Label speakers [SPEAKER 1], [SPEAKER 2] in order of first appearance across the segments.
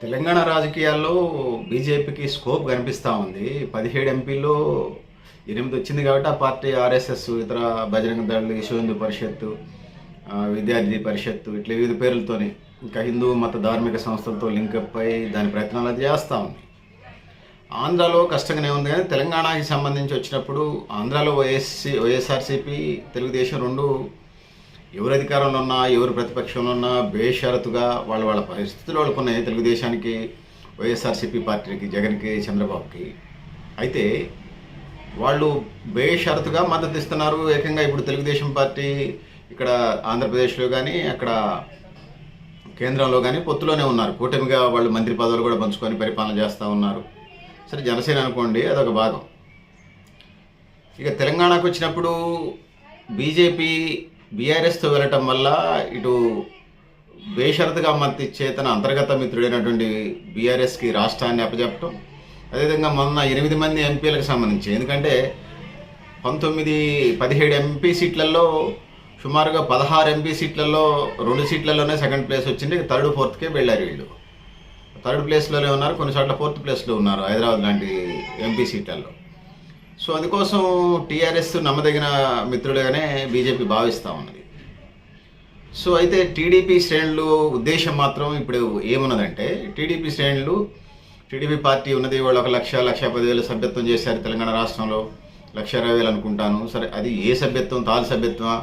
[SPEAKER 1] తెలంగాణ రాజకీయాల్లో బీజేపీకి స్కోప్ కనిపిస్తూ ఉంది. 17 ఎంపీల్లో 8 వచ్చింది కాబట్టి ఆ పార్టీ ఆర్ఎస్ఎస్, ఇతర బజరంగ దళ్, విశ్వ హిందూ పరిషత్తు, విద్యార్థి పరిషత్తు ఇట్లా వివిధ పేర్లతోని ఇంకా హిందూ మత ధార్మిక సంస్థలతో లింకప్ అయి దాని ప్రయత్నాలు అది చేస్తూ ఉంది. ఆంధ్రాలో కష్టంగానే ఉంది కానీ తెలంగాణకి సంబంధించి వచ్చినప్పుడు ఆంధ్రాలో వైఎస్ఆర్సీపీ, తెలుగుదేశం రెండు ఎవరు అధికారంలో ఉన్నా ఎవరు ప్రతిపక్షంలో ఉన్నా బేషరతుగా వాళ్ళ పరిస్థితులు వాళ్ళకున్నాయి. తెలుగుదేశానికి, వైఎస్ఆర్సీపీ పార్టీకి, జగన్కి, చంద్రబాబుకి. అయితే వాళ్ళు బేషరతుగా మద్దతు ఇస్తున్నారు. ఏకంగా ఇప్పుడు తెలుగుదేశం పార్టీ ఇక్కడ ఆంధ్రప్రదేశ్లో కానీ అక్కడ కేంద్రంలో కానీ పొత్తులోనే ఉన్నారు. కూటమిగా వాళ్ళు మంత్రి పదవులు కూడా పంచుకొని పరిపాలన చేస్తూ ఉన్నారు. సరే, జనసేన అనుకోండి, అదొక భాగం. ఇక తెలంగాణకు వచ్చినప్పుడు బీజేపీ బీఆర్ఎస్తో వెళ్ళటం వల్ల ఇటు బేషరతుగా మద్దతు ఇచ్చే తన అంతర్గత మిత్రుడైనటువంటి బీఆర్ఎస్కి రాష్ట్రాన్ని అప్పచెప్పటం, అదేవిధంగా మొన్న 8 మంది ఎంపీలకు సంబంధించి, ఎందుకంటే 17 ఎంపీ సీట్లలో సుమారుగా 16 ఎంపీ సీట్లలో 2 సీట్లలోనే సెకండ్ ప్లేస్ వచ్చింది. థర్డ్ ఫోర్త్కే వెళ్ళారు. వీళ్ళు థర్డ్ ప్లేస్లోనే ఉన్నారు, కొన్నిసార్లు ఫోర్త్ ప్లేస్లో ఉన్నారు హైదరాబాద్ లాంటి ఎంపీ సీట్లలో. సో అందుకోసం టీఆర్ఎస్ నమ్మదగిన మిత్రుడుగానే బీజేపీ భావిస్తూ ఉన్నది. సో అయితే టీడీపీ శ్రేణులు ఉద్దేశం మాత్రం ఇప్పుడు ఏమున్నదంటే, టీడీపీ పార్టీ ఉన్నది, వాళ్ళు 1,10,10,10,000 సభ్యత్వం చేశారు తెలంగాణ రాష్ట్రంలో. 1,20,000 అనుకుంటాను. సరే, అది ఏ సభ్యత్వం? తాలు సభ్యత్వమా,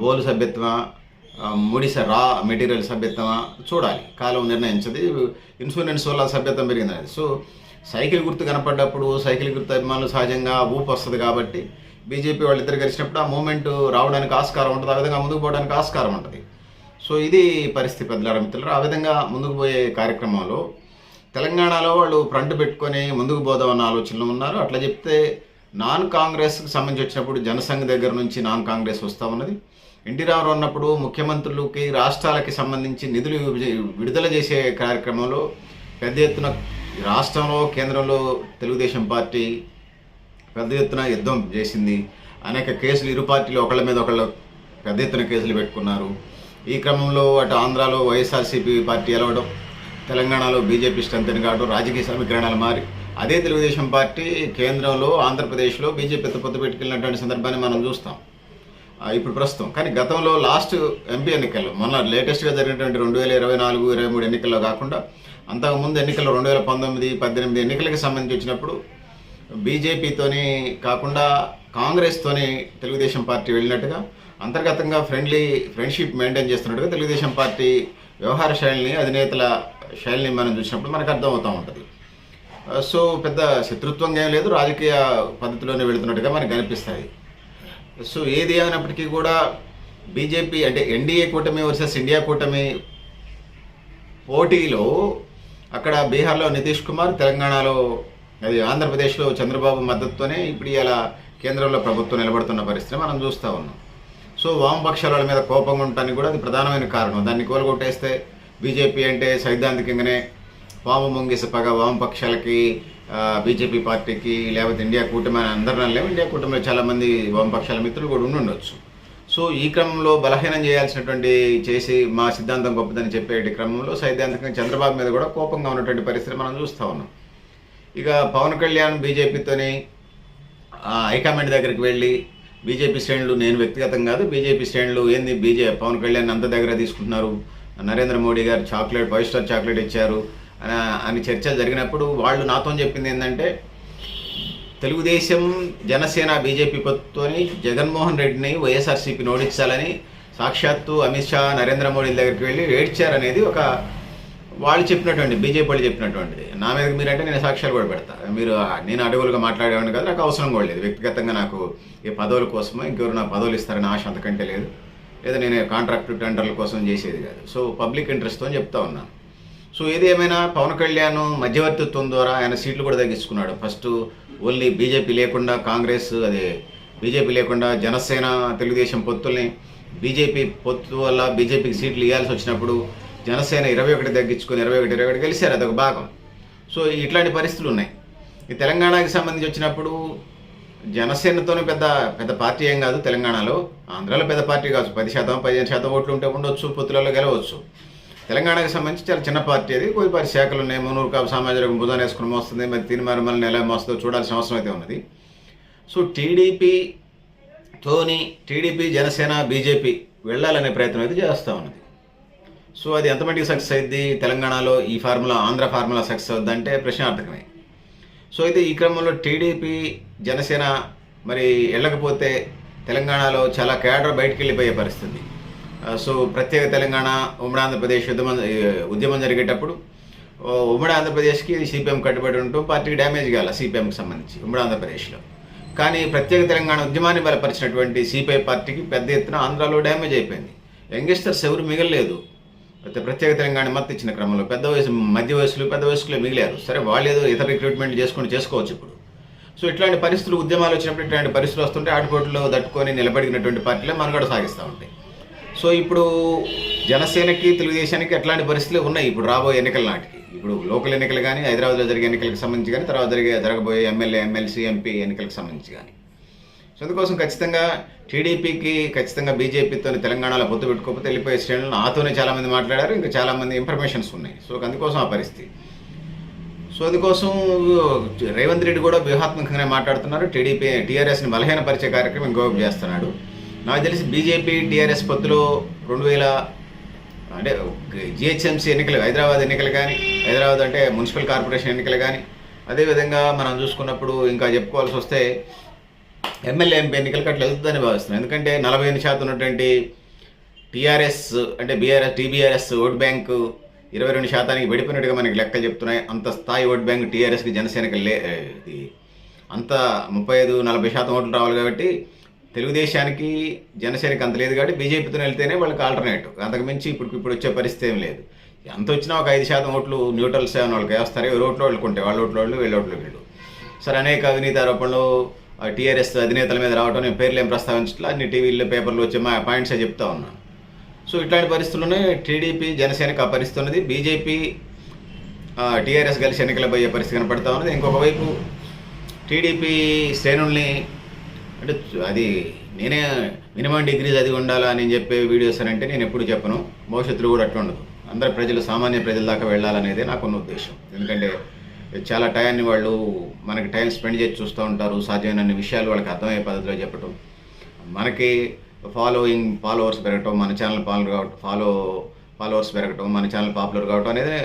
[SPEAKER 1] బోలు సభ్యత్వమా, రా మెటీరియల్ సభ్యత్వమా చూడాలి, కాలం నిర్ణయించది. ఇన్సూరెన్స్ వల్ల సభ్యత్వం పెరిగింది. సో సైకిల్ గుర్తు కనపడ్డప్పుడు సైకిల్ గుర్తు అభిమానులు సహజంగా ఊపు వస్తుంది కాబట్టి బీజేపీ వాళ్ళిద్దరు కలిసినప్పుడు ఆ మూమెంట్ రావడానికి ఆస్కారం ఉంటుంది, ఆ విధంగా ముందుకు పోవడానికి ఆస్కారం ఉంటుంది. సో ఇది పరిస్థితి పెద్దలాడ మిత్రులు. ఆ విధంగా ముందుకు పోయే కార్యక్రమంలో తెలంగాణలో వాళ్ళు ఫ్రంట్ పెట్టుకొని ముందుకు పోదామన్న ఆలోచనలో ఉన్నారు. అట్లా చెప్తే నాన్ కాంగ్రెస్కి సంబంధించి వచ్చినప్పుడు జనసంఘ్ దగ్గర నుంచి నాన్ కాంగ్రెస్ వస్తూ ఉన్నది. ఎన్టీ రామారావు ఉన్నప్పుడు ముఖ్యమంత్రులకి, రాష్ట్రాలకి సంబంధించి నిధులు విడుదల చేసే కార్యక్రమంలో పెద్ద ఎత్తున రాష్ట్రంలో, కేంద్రంలో తెలుగుదేశం పార్టీ పెద్ద ఎత్తున యుద్ధం చేసింది. అనేక కేసులు ఇరు పార్టీలు ఒకళ్ళ మీద ఒకళ్ళు పెద్ద ఎత్తున కేసులు పెట్టుకున్నారు. ఈ క్రమంలో అటు ఆంధ్రాలో వైఎస్ఆర్సీపీ పార్టీ ఎలవడం, తెలంగాణలో బీజేపీ స్ట్రెంత్ కావడం, రాజకీయ సమీకరణాలు మారి అదే తెలుగుదేశం పార్టీ కేంద్రంలో, ఆంధ్రప్రదేశ్లో బీజేపీతో పొత్తు పెట్టుకెళ్ళినటువంటి సందర్భాన్ని మనం చూస్తాం ఇప్పుడు ప్రస్తుతం. కానీ గతంలో లాస్ట్ ఎంపీ ఎన్నికల్లో, మొన్న లేటెస్ట్గా జరిగినటువంటి 2024, 23 ఎన్నికల్లో కాకుండా అంతకుముందు ఎన్నికల్లో 2019, 18 ఎన్నికలకు సంబంధించి వచ్చినప్పుడు బీజేపీతోని కాకుండా కాంగ్రెస్తోని తెలుగుదేశం పార్టీ వెళ్ళినట్టుగా అంతర్గతంగా ఫ్రెండ్షిప్ మెయింటైన్ చేస్తున్నట్టుగా తెలుగుదేశం పార్టీ వ్యవహార శైలిని, అధినేతల శైలిని మనం చూసినప్పుడు మనకు అర్థమవుతూ ఉంటుంది. సో పెద్ద శత్రుత్వంగా ఏం లేదు, రాజకీయ పద్ధతిలోనే వెళుతున్నట్టుగా మనకు కనిపిస్తాయి. సో ఏది అయినప్పటికీ కూడా బీజేపీ అంటే ఎన్డీఏ కూటమి వర్సెస్ ఇండియా కూటమి పోటీలో అక్కడ బీహార్లో నితీష్ కుమార్, తెలంగాణలో అది ఆంధ్రప్రదేశ్లో చంద్రబాబు మద్దతుతోనే ఇప్పుడు ఇలా కేంద్రంలో ప్రభుత్వం నిలబడుతున్న పరిస్థితి మనం చూస్తూ ఉన్నాం. సో వామపక్షాల వాళ్ళ మీద కోపంగా ఉండటానికి కూడా అది ప్రధానమైన కారణం. దాన్ని కోలుగొట్టేస్తే బీజేపీ అంటే సైద్ధాంతికంగానే వామ ముంగిస పగ వామపక్షాలకి, బీజేపీ పార్టీకి, లేకపోతే ఇండియా కూటమి అని అందరిలో లేవు. ఇండియా కూటమిలో చాలామంది వామపక్షాల మిత్రులు కూడా ఉండొచ్చు. సో ఈ క్రమంలో బలహీనం చేయాల్సినటువంటి చేసి మా సిద్ధాంతం గొప్పదని చెప్పే క్రమంలో సైద్ధాంతికంగా చంద్రబాబు మీద కూడా కోపంగా ఉన్నటువంటి పరిస్థితి మనం చూస్తూ ఉన్నాం. ఇక పవన్ కళ్యాణ్ బీజేపీతోని హైకమాండ్ దగ్గరికి వెళ్ళి బీజేపీ శ్రేణులు, నేను వ్యక్తిగతం కాదు, బీజేపీ శ్రేణులు ఏంది పవన్ కళ్యాణ్ అంత దగ్గర తీసుకుంటున్నారు, నరేంద్ర మోడీ గారు 5 స్టార్ చాక్లెట్ ఇచ్చారు అని చర్చలు జరిగినప్పుడు వాళ్ళు నాతో చెప్పింది ఏంటంటే, తెలుగుదేశం, జనసేన, బీజేపీ పొత్తుతోని జగన్మోహన్ రెడ్డిని వైఎస్ఆర్సీపీని ఓడించాలని సాక్షాత్తు అమిత్ షా, నరేంద్ర మోడీ దగ్గరికి వెళ్ళి ఏడ్చారనేది ఒక వాళ్ళు చెప్పినటువంటి, బీజేపీ వాళ్ళు చెప్పినటువంటిది. నా మీద మీరంటే నేను సాక్ష్యాలు కూడా పెడతా. నేను అడుగులుగా మాట్లాడేవాడిని కాదు, నాకు అవసరం కూడా లేదు. వ్యక్తిగతంగా నాకు ఏ పదవుల కోసమో ఇంకెవరు నాకు పదవులు ఇస్తారని ఆశ అంతకంటే లేదు, లేదా నేను కాంట్రాక్ట్ టెండర్ల కోసం చేసేది కాదు. సో పబ్లిక్ ఇంట్రెస్ట్తో అని చెప్తా ఉన్నాను. సో ఏది ఏమైనా పవన్ కళ్యాణ్ మధ్యవర్తిత్వం ద్వారా ఆయన సీట్లు కూడా తగ్గించుకున్నాడు. ఫస్ట్ ఓన్లీ బీజేపీ లేకుండా బీజేపీ లేకుండా జనసేన, తెలుగుదేశం పొత్తుల్ని బీజేపీ పొత్తు వల్ల బీజేపీకి సీట్లు ఇవ్వాల్సి వచ్చినప్పుడు జనసేన 21 తగ్గించుకొని 21 గెలిచారు, అదొక భాగం. సో ఇట్లాంటి పరిస్థితులు ఉన్నాయి. ఈ తెలంగాణకి సంబంధించి వచ్చినప్పుడు జనసేనతోనే పెద్ద పార్టీ ఏం కాదు తెలంగాణలో. ఆంధ్రాలో పెద్ద పార్టీ కావచ్చు, 10%, 15% ఓట్లు ఉంటే ఉండొచ్చు, పొత్తులలో గెలవచ్చు. తెలంగాణకు సంబంధించి చాలా చిన్న పార్టీ అది, కొద్దిపాటి శాఖలు ఉన్నాయి. మునూరు కాపు సామాజిక వర్గం భుజాన్ని వేసుకుని మోస్తుంది, మరి తీర్మానం మళ్ళీ ఎలా మోస్తుందో చూడాల్సిన అవసరం అయితే ఉన్నది. సో టీడీపీ జనసేన బీజేపీ వెళ్ళాలనే ప్రయత్నం అయితే చేస్తూ ఉన్నది. సో అది ఎంతమందికి సక్సెస్ అయింది తెలంగాణలో ఈ ఫార్ములా, ఆంధ్ర ఫార్ములా సక్సెస్ అవుద్దంటే ప్రశ్నార్థకమే. సో అయితే ఈ క్రమంలో టీడీపీ జనసేన మరి వెళ్ళకపోతే తెలంగాణలో చాలా కేడర్ బయటికి వెళ్ళిపోయే పరిస్థితి. సో ప్రత్యేక తెలంగాణ ఉమ్మడి ఆంధ్రప్రదేశ్ ఉద్యమం జరిగేటప్పుడు ఉమ్మడి ఆంధ్రప్రదేశ్కి సిపిఎం కట్టుబడి ఉంటూ పార్టీకి డ్యామేజ్ కాల సిపిఎంకి సంబంధించి ఉమ్మడి ఆంధ్రప్రదేశ్లో. కానీ ప్రత్యేక తెలంగాణ ఉద్యమాన్ని బలపరిచినటువంటి సిపిఐ పార్టీకి పెద్ద ఎత్తున ఆంధ్రాలో డ్యామేజ్ అయిపోయింది. యంగ్స్టర్స్ ఎవరు మిగలలేదు ప్రత్యేక తెలంగాణ మద్దతు ఇచ్చిన క్రమంలో. మధ్య వయసులో మిగిలారు. సరే, వాళ్ళు ఏదో ఇతర రిక్రూట్మెంట్ చేసుకోవచ్చు ఇప్పుడు. సో ఇట్లాంటి పరిస్థితులు, ఉద్యమాలు వచ్చినప్పుడు ఇట్లాంటి పరిస్థితులు వస్తుంటే ఆటుపోటులో దట్టుకొని నిలబడినటువంటి పార్టీలే మనుగడ సాగిస్తూ ఉంటాయి. సో ఇప్పుడు జనసేనకి తెలుగుదేశానికి అట్లాంటి పరిస్థితులు ఉన్నాయి ఇప్పుడు రాబోయే ఎన్నికల నాటికి. ఇప్పుడు లోకల్ ఎన్నికలు కానీ, హైదరాబాద్లో జరిగే ఎన్నికలకు సంబంధించి కానీ, తర్వాత జరగబోయే ఎమ్మెల్యే, ఎమ్మెల్సీ, ఎంపీ ఎన్నికలకు సంబంధించి కానీ. సో అందుకోసం ఖచ్చితంగా టీడీపీకి, ఖచ్చితంగా బీజేపీతో తెలంగాణలో పొత్తు పెట్టుకోకపోతే వెళ్ళిపోయే శ్రేణులు నాతోనే చాలామంది మాట్లాడారు. ఇంకా చాలామంది ఇన్ఫర్మేషన్స్ ఉన్నాయి. సో అందుకోసం ఆ పరిస్థితి. సో అందుకోసం రేవంత్ రెడ్డి కూడా వ్యూహాత్మకంగానే మాట్లాడుతున్నారు. టీఆర్ఎస్ని బలహీనపరిచే కార్యక్రమం ఇంకోవైపు చేస్తున్నాడు. నాకు తెలిసి బీజేపీ టీఆర్ఎస్ పొత్తులో 2000 అంటే జిహెచ్ఎంసీ ఎన్నికలు, హైదరాబాద్ ఎన్నికలు కానీ, హైదరాబాద్ అంటే మున్సిపల్ కార్పొరేషన్ ఎన్నికలు కానీ, అదేవిధంగా మనం చూసుకున్నప్పుడు ఇంకా చెప్పుకోవాల్సి వస్తే ఎమ్మెల్యే, ఎంపీ ఎన్నికలకు అట్లా వెళ్తుందని భావిస్తున్నాను. ఎందుకంటే 48% ఉన్నటువంటి టీఆర్ఎస్ అంటే టీబీఆర్ఎస్ ఓట్ బ్యాంకు 22% విడిపోయినట్టుగా మనకి లెక్కలు చెప్తున్నాయి. అంత స్థాయి ఓట్ బ్యాంక్ టీఆర్ఎస్కి, జనసేనకి అంత 35-40% ఓట్లు రావాలి. కాబట్టి తెలుగుదేశానికి, జనసేనకి అంత లేదు. కాబట్టి బీజేపీతో వెళ్తేనే వాళ్ళకి ఆల్టర్నేటివ్. అంతకుమించి ఇప్పుడు వచ్చే పరిస్థితి ఏం లేదు. ఎంత వచ్చినా ఒక 5% ఓట్లు న్యూట్రల్స్ ఏమైనా వాళ్ళకి వేస్తారు. ఎవరి ఓట్లు వాళ్ళకు ఉంటాయి, వాళ్ళ ఓట్లు వీళ్ళ ఓట్లు వీళ్ళు. సరే, అనేక అవినీతి ఆరోపణలు టీఆర్ఎస్ అధినేతల మీద రావడం, నేను పేర్లు ఏం ప్రస్తావించట్లా, అన్ని టీవీల్లో, పేపర్లో వచ్చే మా పాయింట్సే చెప్తా ఉన్నాను. సో ఇట్లాంటి పరిస్థితుల్లోనే టీడీపీ, జనసేనకి ఆ పరిస్థితి ఉన్నది. బీజేపీ, టీఆర్ఎస్ కలిసి ఎన్నికల పోయే పరిస్థితి కనపడతా ఉన్నది. ఇంకొక వైపు టీడీపీ శ్రేణుల్ని, అంటే అది నేనే మినిమం డిగ్రీ చదివి ఉండాలా అని చెప్పే వీడియోస్ అని అంటే నేను ఎప్పుడు చెప్పను. భవిష్యత్తులో కూడా అట్లా ఉండదు. అందరు ప్రజలు, సామాన్య ప్రజల దాకా వెళ్ళాలనేదే నాకున్న ఉద్దేశం. ఎందుకంటే చాలా టైంని వాళ్ళు మనకి టైం స్పెండ్ చేసి చూస్తూ ఉంటారు. సాధ్యమైన విషయాలు వాళ్ళకి అర్థమయ్యే పద్ధతిలో చెప్పటం, మనకి ఫాలోవర్స్ పెరగటం, మన ఛానల్ ఫాలోవర్స్ పెరగటం, మన ఛానల్ పాపులర్ కావటం అనేది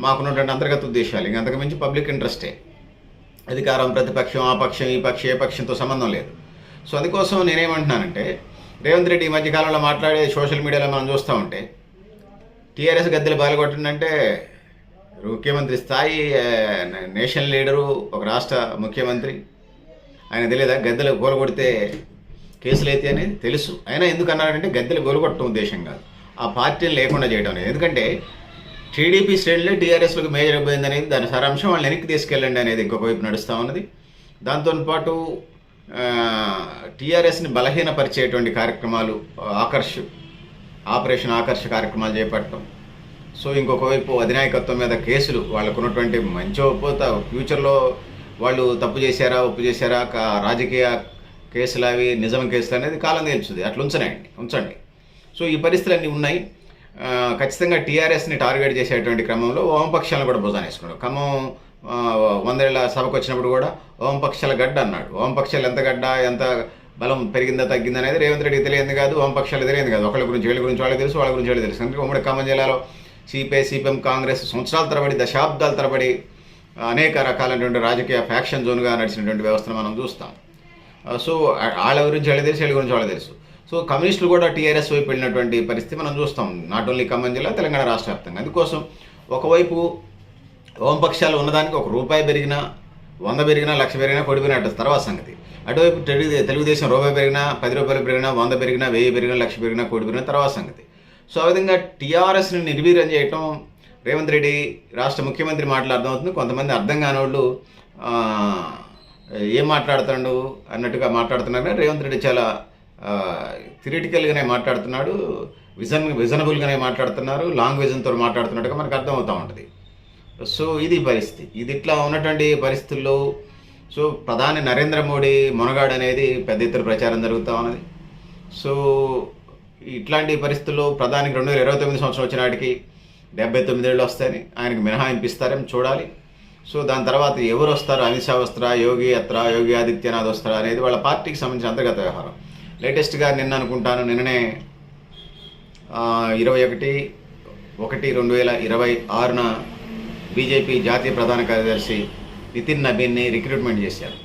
[SPEAKER 1] మాకున్నటువంటి అంతర్గత ఉద్దేశాలు. ఇంక అంతకుమించి పబ్లిక్ ఇంట్రెస్టే. అధికారం, ప్రతిపక్షం, ఆ పక్షం, ఈ పక్షం, ఏ పక్షంతో సంబంధం లేదు. సో అందుకోసం నేనేమంటున్నానంటే, రేవంత్ రెడ్డి ఈ మధ్యకాలంలో మాట్లాడే సోషల్ మీడియాలో మనం చూస్తూ ఉంటే టీఆర్ఎస్ గద్దెలు బాలగొట్టిందంటే ముఖ్యమంత్రి స్థాయి నేషనల్ లీడరు, ఒక రాష్ట్ర ముఖ్యమంత్రి, ఆయన తెలియదా గద్దెలు గోలగొడితే కేసులు అయితే అనేది తెలుసు. అయినా ఎందుకు అన్నాడంటే గద్దెలు గోలగొట్టడం ఉద్దేశం కాదు, ఆ పార్టీని లేకుండా చేయడం అనేది. ఎందుకంటే టీడీపీ శ్రేణులే టీఆర్ఎస్లకు మేజర్ అయిపోయింది అనేది దాని సారాంశం. వాళ్ళని వెనక్కి తీసుకెళ్ళండి అనేది ఇంకొక వైపు నడుస్తూ ఉన్నది. దాంతోపాటు టీఆర్ఎస్ని బలహీనపరిచేటువంటి కార్యక్రమాలు, ఆపరేషన్ ఆకర్ష్ కార్యక్రమాలు చేపట్టడం. సో ఇంకొక వైపు అధినాయకత్వం మీద కేసులు, వాళ్ళకు ఉన్నటువంటి మంచి ఒప్పుతా ఫ్యూచర్లో వాళ్ళు తప్పు చేశారా, ఒప్పు చేశారా, రాజకీయ కేసులు అవి నిజం కేసులు అనేది కాలం తేల్చుది. అట్లా ఉంచండి. సో ఈ పరిస్థితులు అన్నీ ఉన్నాయి. ఖచ్చితంగా టీఆర్ఎస్ని టార్గెట్ చేసేటువంటి క్రమంలో వామపక్షాలను కూడా భుజాన్ని వేసుకున్నాడు. ఖమ్మం 100 ఏళ్ల సభకు వచ్చినప్పుడు కూడా వామపక్షాల గడ్డ అన్నాడు. వామపక్షాలు ఎంత గడ్డ, ఎంత బలం పెరిగిందా తగ్గిందా అనేది రేవంత్ రెడ్డికి తెలియదు కాదు, వామపక్షాలు తెలియదు కాదు. ఒకళ్ళ గురించి వీళ్ళ గురించి వాళ్ళకి తెలుసు, వాళ్ళ గురించి వాళ్ళకి తెలుసు. అందుకే ఉమ్మడి ఖమ్మం జిల్లాలో సిపిఎం, కాంగ్రెస్ సంవత్సరాల తరబడి, దశాబ్దాల తరబడి అనేక రకాలైనటువంటి రాజకీయ ఫ్యాక్షన్ జోన్గా నడిచినటువంటి వ్యవస్థను మనం చూస్తాం. సో వాళ్ళ గురించి వాళ్ళకి తెలుసు, వీళ్ళ గురించి వాళ్ళకి తెలుసు. సో కమ్యూనిస్టులు కూడా టీఆర్ఎస్ వైపు వెళ్ళినటువంటి పరిస్థితి మనం చూస్తాం, నాట్ ఓన్లీ ఖమ్మం జిల్లా, తెలంగాణ రాష్ట్ర వ్యాప్తంగా. అందుకోసం ఒకవైపు వామపక్షాలు ఉన్నదానికి ₹1 పెరిగినా, 100 పెరిగినా, 1,00,000 పెరిగినా, కోటి పెరిగినా అటు తర్వాత సంగతి. అటువైపు తెలుగుదేశం ₹1 పెరిగినా, ₹10 పెరిగినా, 100 పెరిగినా, 1000 పెరిగినా, 1,00,000 పెరిగినా, కోటి పెరిగినా తర్వాత సంగతి. సో ఆ విధంగా టీఆర్ఎస్ని నిర్వీర్యం చేయటం రేవంత్ రెడ్డి రాష్ట్ర ముఖ్యమంత్రి మాటలు అర్థమవుతుంది. కొంతమంది అర్థం కాని వాళ్ళు ఏం మాట్లాడుతాడు అన్నట్టుగా మాట్లాడుతున్నారు. రేవంత్ రెడ్డి చాలా థియరిటికల్గానే మాట్లాడుతున్నాడు, విజనబుల్గానే మాట్లాడుతున్నారు, లాంగ్ విజన్తో మాట్లాడుతున్నట్టుగా మనకు అర్థమవుతూ ఉంటుంది. సో ఇది పరిస్థితి. ఇది ఇట్లా ఉన్నటువంటి పరిస్థితుల్లో సో ప్రధాని నరేంద్ర మోడీ మునగాడు అనేది పెద్ద ఎత్తున ప్రచారం జరుగుతూ ఉన్నది. సో ఇట్లాంటి పరిస్థితుల్లో ప్రధానికి 2029 సంవత్సరం వచ్చినాటికి 79 ఏళ్ళు వస్తాయని ఆయనకు మినహాయింపు ఇస్తారేమో చూడాలి. సో దాని తర్వాత ఎవరు వస్తారు, అమిత్ షా వస్తారా, యోగి ఆదిత్యనాథ్ వస్తారా అనేది వాళ్ళ పార్టీకి సంబంధించిన అంతర్గత వ్యవహారం. లేటెస్ట్గా నిన్న అనుకుంటాను, నిన్ననే 21/1/2026న బీజేపీ జాతీయ ప్రధాన కార్యదర్శి నితిన్ నబీన్ని రిక్రూట్మెంట్ చేశారు.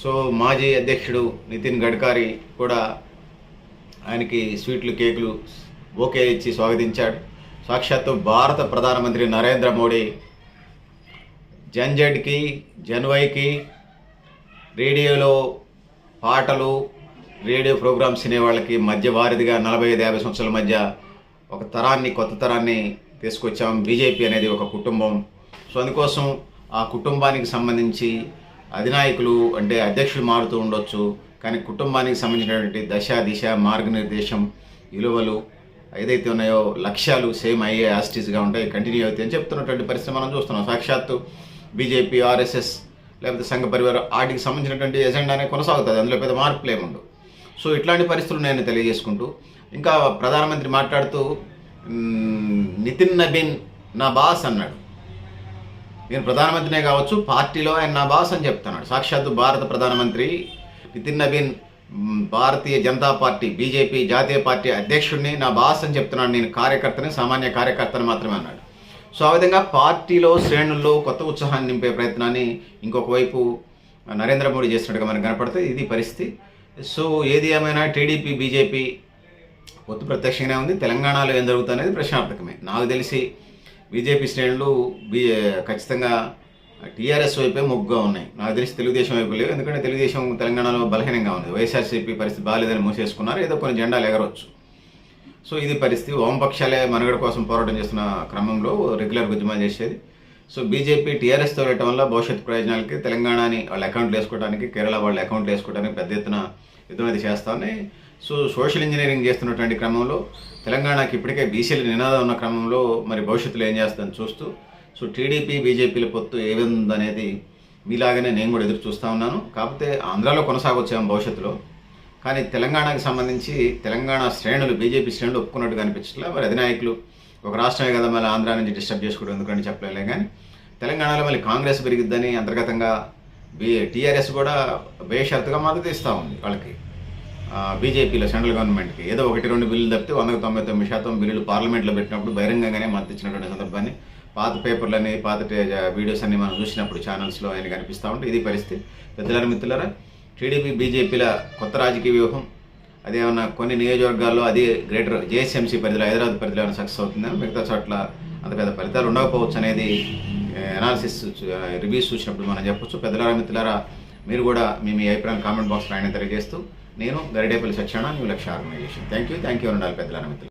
[SPEAKER 1] సో మాజీ అధ్యక్షుడు నితిన్ గడ్కరీ కూడా ఆయనకి స్వీట్లు కేకులు ఓకే ఇచ్చి స్వాగతించాడు. సాక్షాత్తు భారత ప్రధానమంత్రి నరేంద్ర మోడీ జన్జడ్కి జన్వైకి రేడియోలో పాటలు రేడియో ప్రోగ్రామ్స్ వినేవాళ్ళకి మధ్య వారిదిగా 45-50 సంవత్సరాల మధ్య ఒక తరాన్ని, కొత్త తరాన్ని తీసుకొచ్చాం. బీజేపీ అనేది ఒక కుటుంబం. సో అందుకోసం ఆ కుటుంబానికి సంబంధించి అధినాయకులు అంటే అధ్యక్షులు మారుతూ ఉండొచ్చు, కానీ కుటుంబానికి సంబంధించినటువంటి దశ దిశ మార్గనిర్దేశం విలువలు ఏదైతే ఉన్నాయో లక్ష్యాలు సేమ్ అయ్యే యాస్టీస్గా ఉంటాయి, కంటిన్యూ అవుతాయి అని చెప్తున్నటువంటి పరిస్థితి మనం చూస్తున్నాం. సాక్షాత్తు బీజేపీ, ఆర్ఎస్ఎస్ లేకపోతే సంఘ పరివారం వాటికి సంబంధించినటువంటి ఎజెండానే కొనసాగుతుంది, అందులో పెద్ద మార్పులు ఏముండవు. సో ఇట్లాంటి పరిస్థితులు నేను తెలియజేసుకుంటూ ఇంకా ప్రధానమంత్రి మాట్లాడుతూ నితిన్ నబీన్ నా బాస్ అన్నాడు. నేను ప్రధానమంత్రినే కావచ్చు, పార్టీలో ఆయన నా బాస్ అని చెప్తున్నాడు. సాక్షాత్తు భారత ప్రధానమంత్రి నితిన్ నబీన్ భారతీయ జనతా పార్టీ బీజేపీ జాతీయ పార్టీ అధ్యక్షుడిని నా బాస్ అని చెప్తున్నాడు. నేను కార్యకర్తని, సామాన్య కార్యకర్తని మాత్రమే అన్నాడు. సో ఆ విధంగా పార్టీలో శ్రేణుల్లో కొత్త ఉత్సాహాన్ని నింపే ప్రయత్నాన్ని ఇంకొక వైపు నరేంద్ర మోడీ చేస్తున్నట్టుగా మనకు కనపడుతుంది. ఇది పరిస్థితి. సో ఏది ఏమైనా టీడీపీ బీజేపీ పొత్తు ప్రత్యక్షంగానే ఉంది. తెలంగాణలో ఏం జరుగుతుందనేది ప్రశ్నార్థకమే. నాకు తెలిసి బీజేపీ శ్రేణులు ఖచ్చితంగా టీఆర్ఎస్ వైపే మొగ్గుగా ఉన్నాయి. నాకు తెలిసి తెలుగుదేశం వైపు లేవు, ఎందుకంటే తెలుగుదేశం తెలంగాణలో బలహీనంగా ఉంది. వైఎస్ఆర్సీపీ పరిస్థితి బాగాలేదని మూసేసుకున్నారు, ఏదో కొన్ని జెండాలు ఎగరవచ్చు. సో ఇది పరిస్థితి. వామపక్షాలే మనుగడ కోసం పోరాటం చేస్తున్న క్రమంలో రెగ్యులర్ ఉద్యమాలు చేసేది. సో బీజేపీ టీఆర్ఎస్తో వెళ్ళటం వల్ల భవిష్యత్ ప్రయోజనాలకి తెలంగాణని వాళ్ళ అకౌంట్లు వేసుకోవడానికి, కేరళ వాళ్ళ అకౌంట్లు వేసుకోవడానికి పెద్ద ఎత్తున యుద్ధం అది చేస్తామని సో సోషల్ ఇంజనీరింగ్ చేస్తున్నటువంటి క్రమంలో తెలంగాణకి ఇప్పటికే బీసీలు నినాదం ఉన్న క్రమంలో మరి భవిష్యత్తులో ఏం చేస్తుందని చూస్తూ సో టీడీపీ బీజేపీల పొత్తు ఏముందనేది మీలాగానే నేను కూడా ఎదురు చూస్తూ ఉన్నాను. కాకపోతే ఆంధ్రాలో కొనసాగొచ్చాము భవిష్యత్తులో, కానీ తెలంగాణకి సంబంధించి తెలంగాణ శ్రేణులు బీజేపీ శ్రేణులు ఒప్పుకున్నట్టుగా అనిపించట్లా. మరి అధినాయకులు ఒక రాష్ట్రమే కదా మళ్ళీ ఆంధ్రా నుంచి డిస్టర్బ్ చేసుకోవడం ఎందుకంటే చెప్పలేలే, కానీ తెలంగాణలో మళ్ళీ కాంగ్రెస్ పెరిగిద్దని అంతర్గతంగా టీఆర్ఎస్ కూడా బేషరతుగా మద్దతు ఇస్తూ ఉంది వాళ్ళకి, బీజేపీలో సెంట్రల్ గవర్నమెంట్కి. ఏదో 1-2 బిల్లులు తప్పితే 199% బిల్లులు పార్లమెంట్లో పెట్టినప్పుడు బహిరంగంగానే మద్దతు ఇచ్చినటువంటి సందర్భాన్ని పాత పేపర్లని, పాత వీడియోస్ అన్ని మనం చూసినప్పుడు ఛానల్స్లో ఆయన కనిపిస్తూ ఉంటే ఇది పరిస్థితి. పెద్దలారా మిత్రులారా, టీడీపీ బీజేపీల కొత్త రాజకీయ వ్యూహం అదేమన్నా కొన్ని నియోజకవర్గాల్లో అది గ్రేటర్ జేఎస్ఎంసీ పరిధిలో, హైదరాబాద్ పరిధిలో ఏమైనా సక్సెస్ అవుతుందని, మిగతా చోట్ల అంత పెద్ద ఫలితాలు ఉండకపోవచ్చు అనేది అనాలిసిస్ రివ్యూస్ చూసినప్పుడు మనం చెప్పొచ్చు. పెద్దలారా మిత్రులారా, మీరు కూడా మీ అభిప్రాయం కామెంట్ బాక్స్లో ఆయన తెలియజేస్తూ, నేను గరిడేపల్లి సత్యనారాయణ, న్యూ లక్ష్య ఆర్గనైజేషన్. థ్యాంక్ యూ ఉండాలి పెద్దలారా మిత్రులు.